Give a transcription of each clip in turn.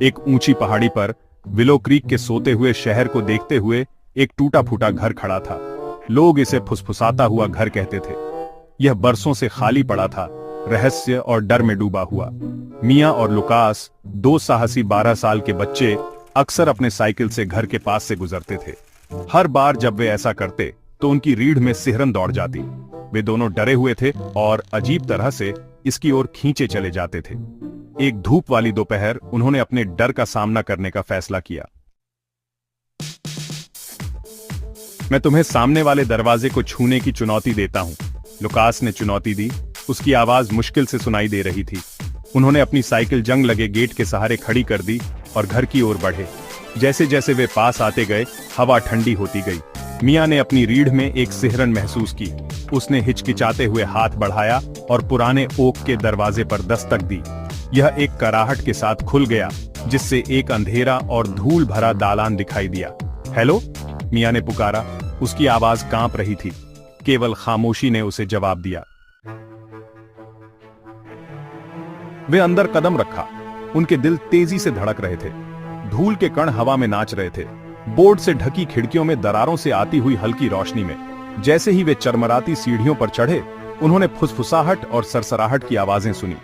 एक ऊंची पहाड़ी पर विलो क्रीक के सोते हुए शहर को देखते हुए एक टूटा फूटा घर खड़ा था। लोग इसे फुसफुसाता हुआ घर कहते थे। यह बरसों से खाली पड़ा था, रहस्य और डर में डूबा हुआ। मिया और लुकास, दो साहसी 12 साल के बच्चे, अक्सर अपने साइकिल से घर के पास से गुजरते थे। हर बार जब वे ऐसा करते तो उनकी रीढ़ में सिहरन दौड़ जाती। वे दोनों डरे हुए थे और अजीब तरह से इसकी ओर खींचे चले जाते थे। एक धूप वाली दोपहर उन्होंने अपने डर का सामना करने का फैसला किया। मैं तुम्हें सामने वाले दरवाजे को छूने की चुनौती देता हूं, लुकास ने चुनौती दी। उसकी आवाज मुश्किल से सुनाई दे रही थी। उन्होंने अपनी साइकिल जंग लगे गेट के सहारे खड़ी कर दी और घर की ओर बढ़े। जैसे जैसे वे पास आते गए, हवा ठंडी होती गई। मिया ने अपनी रीढ़ में एक सिहरन महसूस की। उसने हिचकिचाते हुए हाथ बढ़ाया और पुराने ओक के दरवाजे पर दस्तक दी। यह एक कराहट के साथ खुल गया, जिससे एक अंधेरा और धूल भरा दालान दिखाई दिया। हेलो, मिया ने पुकारा। उसकी आवाज कांप रही थी। केवल खामोशी ने उसे जवाब दिया। वे अंदर कदम रखा। उनके दिल तेजी से धड़क रहे थे। धूल के कण हवा में नाच रहे थे। बोर्ड से ढकी खिड़कियों में दरारों से आती हुई हल्की रोशनी में जैसे ही वे चरमराती सीढ़ियों पर चढ़े, उन्होंने फुसफुसाहट और सरसराहट की आवाजें सुनी।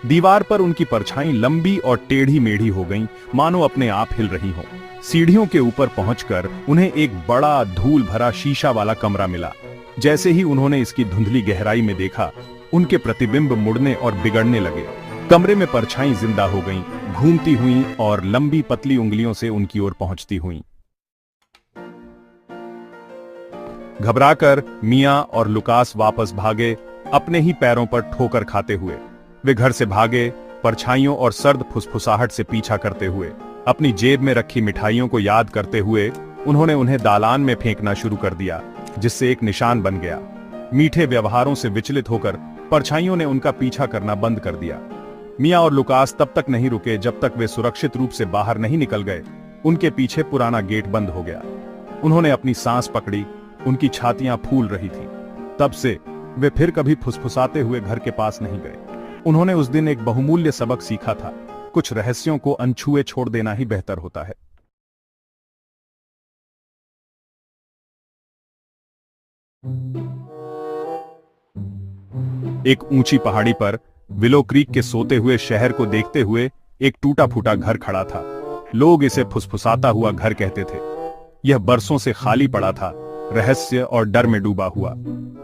दीवार पर उनकी परछाई लंबी और टेढ़ी मेढ़ी हो गईं, मानो अपने आप हिल रही हों। सीढ़ियों के ऊपर पहुंचकर उन्हें एक बड़ा धूल भरा शीशा वाला कमरा मिला। जैसे ही उन्होंने इसकी धुंधली गहराई में देखा, उनके प्रतिबिंब मुड़ने और बिगड़ने लगे। कमरे में परछाई जिंदा हो गईं, घूमती हुईं और लंबी पतली उंगलियों से उनकी ओर पहुंचती हुईं। घबराकर मिया और लुकास वापस भागे, अपने ही पैरों पर ठोकर खाते हुए। वे घर से भागे, परछाइयों और सर्द फुसफुसाहट से पीछा करते हुए। अपनी जेब में रखी मिठाइयों को याद करते हुए उन्होंने उन्हें दालान में फेंकना शुरू कर दिया, जिससे एक निशान बन गया। मीठे व्यवहारों से विचलित होकर परछाइयों ने उनका पीछा करना बंद कर दिया। मिया और लुकास तब तक नहीं रुके जब तक वे सुरक्षित रूप से बाहर नहीं निकल गए। उनके पीछे पुराना गेट बंद हो गया। उन्होंने अपनी सांस पकड़ी। उनकी छातियां फूल रही थीं। तब से वे फिर कभी फुसफुसाते हुए घर के पास नहीं गए। उन्होंने उस दिन एक बहुमूल्य सबक सीखा था। कुछ रहस्यों को अनछुए छोड़ देना ही बेहतर होता है। एक ऊंची पहाड़ी पर विलो क्रीक के सोते हुए शहर को देखते हुए एक टूटा फूटा घर खड़ा था। लोग इसे फुसफुसाता हुआ घर कहते थे। यह बरसों से खाली पड़ा था, रहस्य और डर में डूबा हुआ।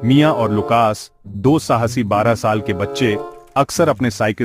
मिया और लुकास, दो साहसी 12 साल के बच्चे, अक्सर अपने साइकिल